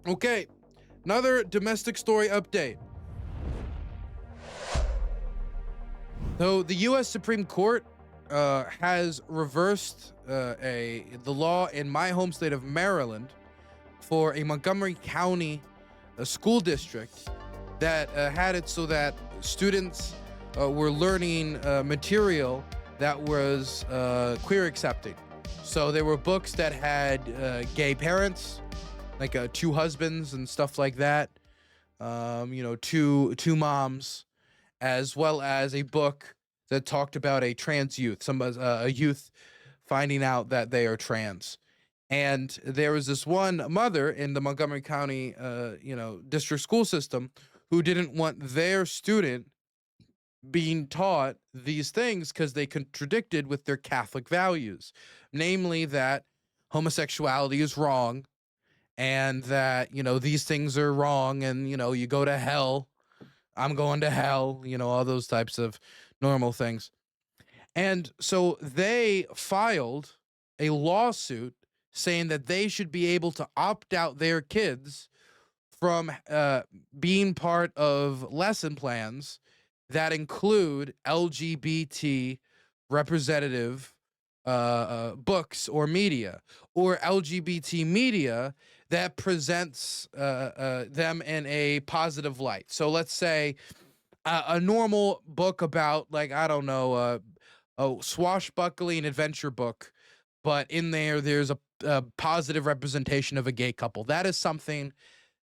Okay, another domestic story update. So the U.S. Supreme Court has reversed the law in my home state of Maryland for a Montgomery County school district that had it so that students were learning material that was queer accepting. So there were books that had gay parents, like two husbands and stuff like that. Two moms, as well as a book that talked about a trans youth, a youth finding out that they are trans. And there was this one mother in the Montgomery County, district school system who didn't want their student being taught these things because they contradicted with their Catholic values, namely that homosexuality is wrong and that, these things are wrong and, you go to hell. I'm going to hell, all those types of normal things. And so they filed a lawsuit saying that they should be able to opt out their kids from being part of lesson plans that include LGBT representative books or media, or LGBT media that presents them in a positive light. So let's say a normal book about, like, I don't know, a swashbuckling adventure book, but in there's a positive representation of a gay couple. That is something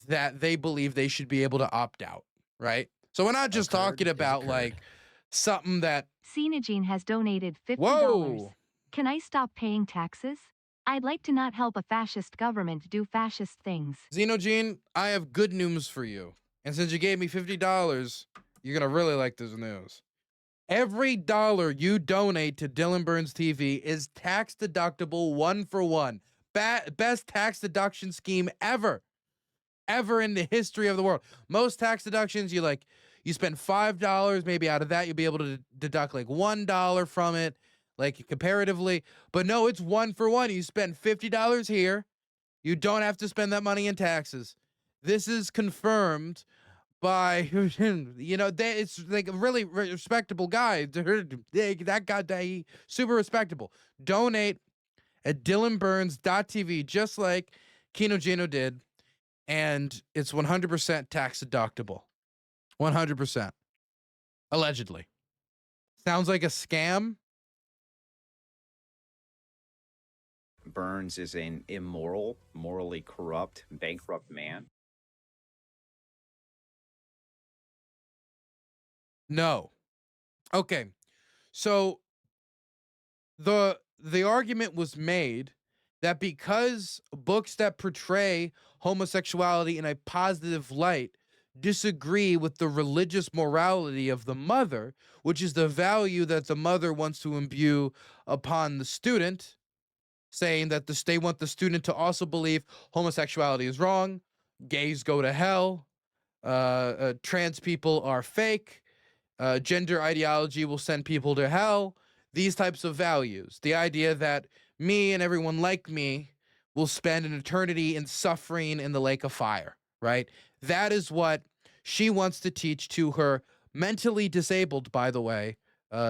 that they believe they should be able to opt out, right? So we're not just talking about like something that... Jean has donated $50. Whoa! Can I stop paying taxes? I'd like to not help a fascist government do fascist things. Xenogene, I have good news for you. And since you gave me $50, you're going to really like this news. Every dollar you donate to Dylan Burns TV is tax deductible 1-for-1. Best tax deduction scheme ever in the history of the world. Most tax deductions, you spend $5, maybe out of that you'll be able to deduct like $1 from it, like comparatively. But no, it's 1-for-1. You spend $50 here, you don't have to spend that money in taxes. This is confirmed by, it's like a really respectable guy. That guy, super respectable. Donate at DylanBurns.tv, just like Kino Gino did. And it's 100% tax deductible. 100%. Allegedly. Sounds like a scam. Burns is an immoral, morally corrupt, bankrupt man. No. Okay. So the argument was made that because books that portray homosexuality in a positive light disagree with the religious morality of the mother, which is the value that the mother wants to imbue upon the student, saying that they want the student to also believe homosexuality is wrong, gays go to hell, trans people are fake, gender ideology will send people to hell, these types of values. The idea that me and everyone like me will spend an eternity in suffering in the lake of fire, right? That is what she wants to teach to her mentally disabled, by the way,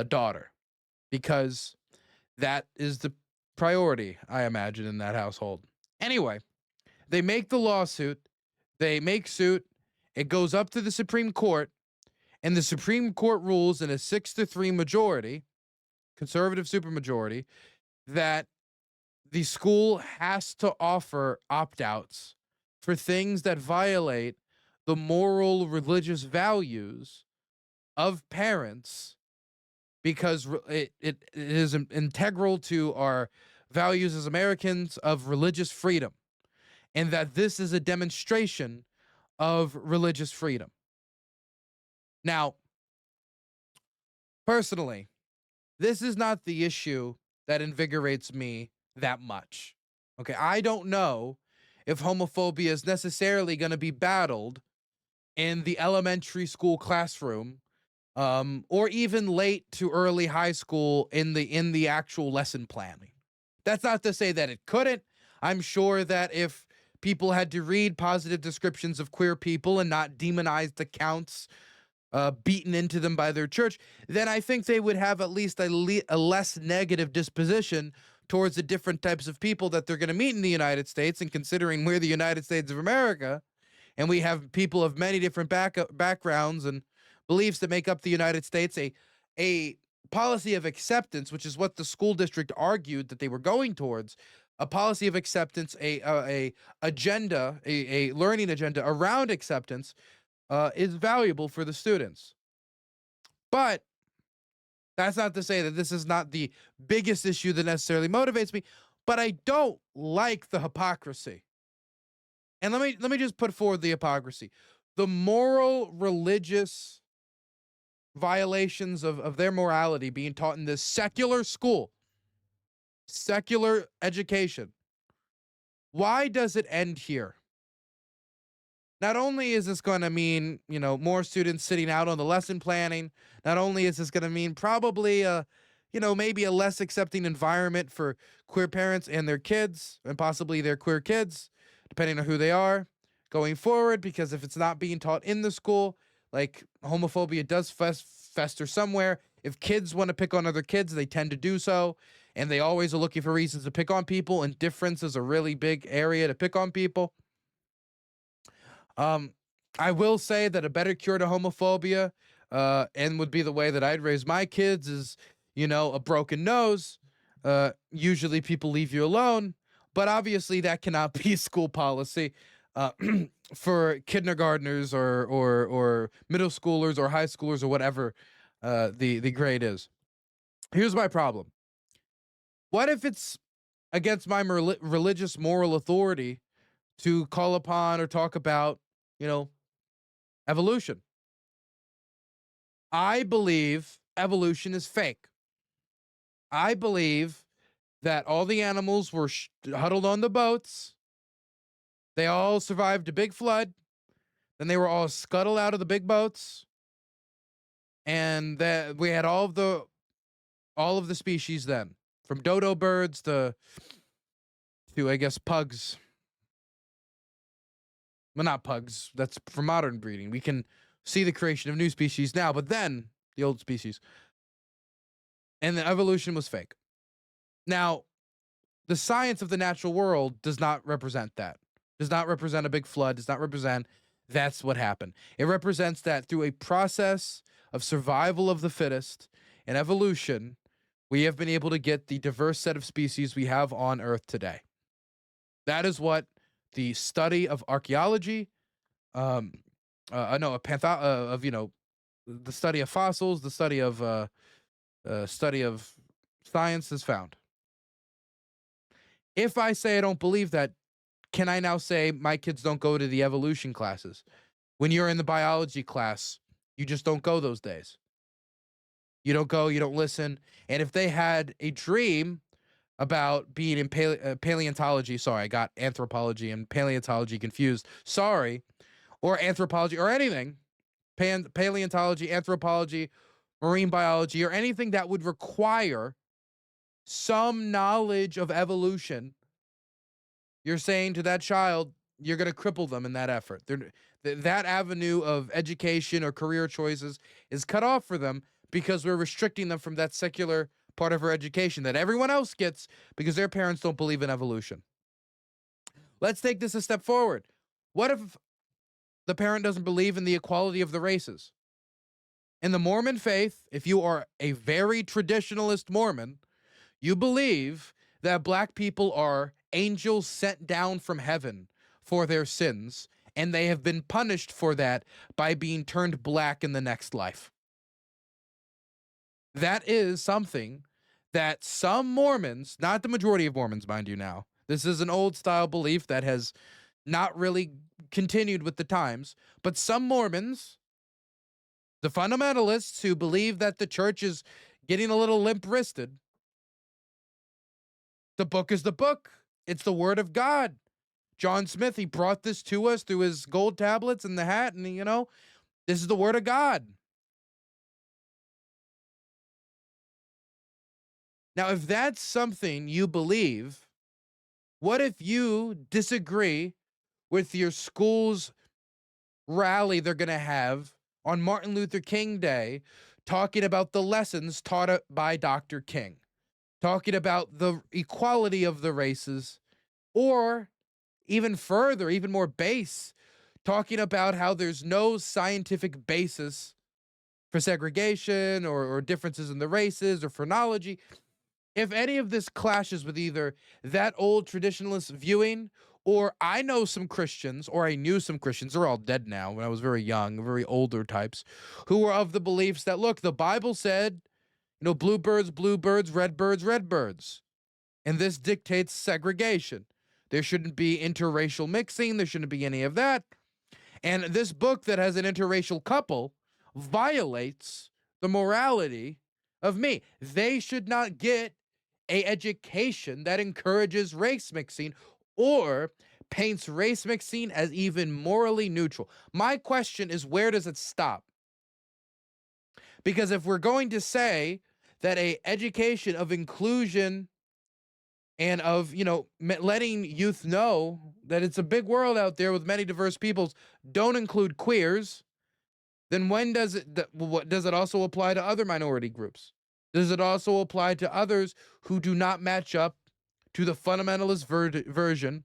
daughter, because that is the priority, I imagine, in that household. Anyway, they make the lawsuit, they make suit, it goes up to the Supreme Court, and the Supreme Court rules in a 6-3 majority, conservative supermajority, that the school has to offer opt-outs for things that violate the moral religious values of parents, because it is integral to our values as Americans of religious freedom, and that this is a demonstration of religious freedom. Now, personally, this is not the issue that invigorates me that much. Okay, I don't know if homophobia is necessarily going to be battled in the elementary school classroom, or even late to early high school in the actual lesson planning. That's not to say that it couldn't. I'm sure that if people had to read positive descriptions of queer people and not demonize the counts beaten into them by their church, then I think they would have at least a less negative disposition towards the different types of people that they're going to meet in the United States. And considering we're the United States of America, and we have people of many different backgrounds and beliefs that make up the United States, a policy of acceptance, which is what the school district argued that they were going towards, a policy of acceptance, a agenda, a learning agenda around acceptance, is valuable for the students. But that's not to say that this is not the biggest issue that necessarily motivates me, but I don't like the hypocrisy. And let me just put forward the hypocrisy. The moral, religious violations of their morality being taught in this secular school, secular education. Why does it end here? Not only is this going to mean, more students sitting out on the lesson planning, not only is this going to mean probably maybe a less accepting environment for queer parents and their kids, and possibly their queer kids, depending on who they are, going forward, because if it's not being taught in the school, like homophobia does fester somewhere. If kids want to pick on other kids, they tend to do so, and they always are looking for reasons to pick on people, and difference is a really big area to pick on people. I will say that a better cure to homophobia, and would be the way that I'd raise my kids, is, a broken nose. Usually people leave you alone, but obviously that cannot be school policy for kindergartners or middle schoolers or high schoolers or whatever the grade is. Here's my problem. What if it's against my religious moral authority to call upon or talk about, evolution? I believe evolution is fake. I believe that all the animals were huddled on the boats. They all survived a big flood. Then they were all scuttled out of the big boats. And that we had all of the species then, from dodo birds to I guess pugs. Well, not pugs. That's for modern breeding. We can see the creation of new species now, but then the old species. And the evolution was fake. Now, the science of the natural world does not represent that. Does not represent a big flood. Does not represent that's what happened. It represents that through a process of survival of the fittest and evolution, we have been able to get the diverse set of species we have on Earth today. That is what the study of archaeology, the study of fossils, the study of science has found. If I say I don't believe that, can I now say my kids don't go to the evolution classes? When you're in the biology class, you just don't go those days. You don't go, you don't listen. And if they had a dream about being in paleontology, sorry, I got anthropology and paleontology confused, sorry, or anthropology or anything, paleontology, anthropology, marine biology, or anything that would require some knowledge of evolution, you're saying to that child, you're going to cripple them in that effort. That avenue of education or career choices is cut off for them because we're restricting them from that secular part of our education that everyone else gets because their parents don't believe in evolution. Let's take this a step forward. What if the parent doesn't believe in the equality of the races? In the Mormon faith, if you are a very traditionalist Mormon, you believe that black people are angels sent down from heaven for their sins, and they have been punished for that by being turned black in the next life. That is something that some Mormons, not the majority of Mormons, mind you now, this is an old style belief that has not really continued with the times, but some Mormons, the fundamentalists who believe that the church is getting a little limp-wristed, the book is the book. It's the word of God. John Smith, he brought this to us through his gold tablets and the hat, and this is the word of God. Now, if that's something you believe, what if you disagree with your school's rally they're going to have on Martin Luther King Day, talking about the lessons taught by Dr. King, talking about the equality of the races, or even further, even more base, talking about how there's no scientific basis for segregation or differences in the races or phrenology. If any of this clashes with either that old traditionalist viewing, or I know some Christians, or I knew some Christians, they're all dead now when I was very young, very older types, who were of the beliefs that, look, the Bible said, bluebirds, bluebirds, redbirds, redbirds. And this dictates segregation. There shouldn't be interracial mixing. There shouldn't be any of that. And this book that has an interracial couple violates the morality of me. They should not get an education that encourages race mixing or paints race mixing as even morally neutral. My question is, where does it stop? Because if we're going to say that a education of inclusion and of, letting youth know that it's a big world out there with many diverse peoples, don't include queers, then when does it also apply to other minority groups? Does it also apply to others who do not match up to the fundamentalist version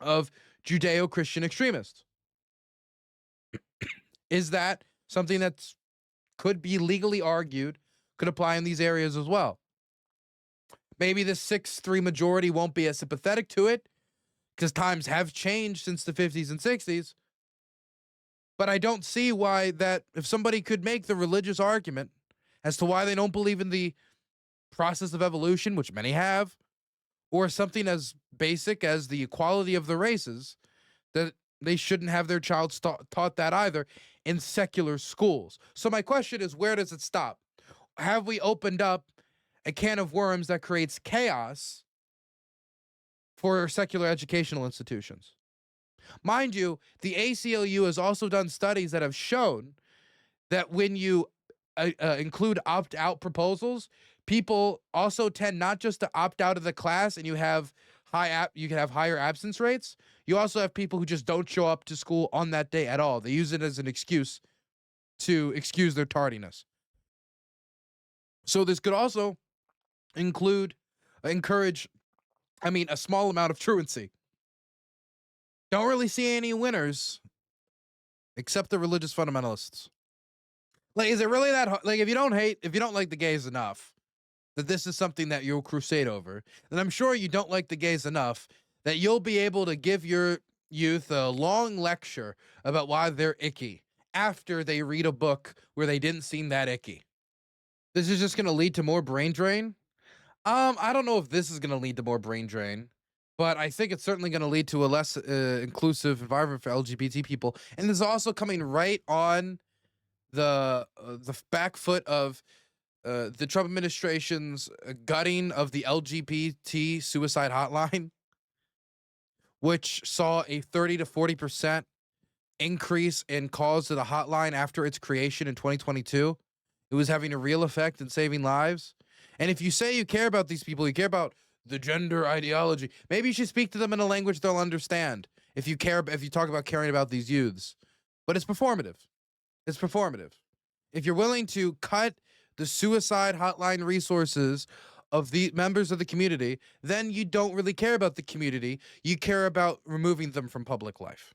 of Judeo-Christian extremists? Is that something that could be legally argued, could apply in these areas as well? Maybe the 6-3 majority won't be as sympathetic to it because times have changed since the 50s and 60s. But I don't see why that, if somebody could make the religious argument as to why they don't believe in the process of evolution, which many have, or something as basic as the equality of the races, that they shouldn't have their child taught that either in secular schools. So my question is, where does it stop? Have we opened up a can of worms that creates chaos for secular educational institutions? Mind you, the ACLU has also done studies that have shown that when you include opt-out proposals, people also tend not just to opt out of the class, and you can have higher absence rates. You also have people who just don't show up to school on that day at all. They use it as an excuse to excuse their tardiness. So this could also encourage a small amount of truancy. Don't really see any winners except the religious fundamentalists. Like, is it really that hard? Like, if you don't like the gays enough that this is something that you'll crusade over, then I'm sure you don't like the gays enough that you'll be able to give your youth a long lecture about why they're icky after they read a book where they didn't seem that icky. This is just going to lead to more brain drain. I don't know if this is going to lead to more brain drain, but I think it's certainly going to lead to a less inclusive environment for LGBT people. And this is also coming right on the back foot of the Trump administration's gutting of the LGBT suicide hotline, which saw a 30 to 40% increase in calls to the hotline after its creation in 2022. It was having a real effect in saving lives. And if you say you care about these people, you care about the gender ideology, maybe you should speak to them in a language they'll understand. If you talk about caring about these youths, but it's performative. It's performative. If you're willing to cut the suicide hotline resources of the members of the community, then you don't really care about the community. You care about removing them from public life.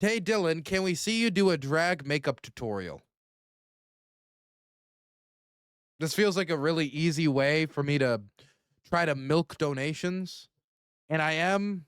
Hey, Dylan, can we see you do a drag makeup tutorial? This feels like a really easy way for me to try to milk donations. And I am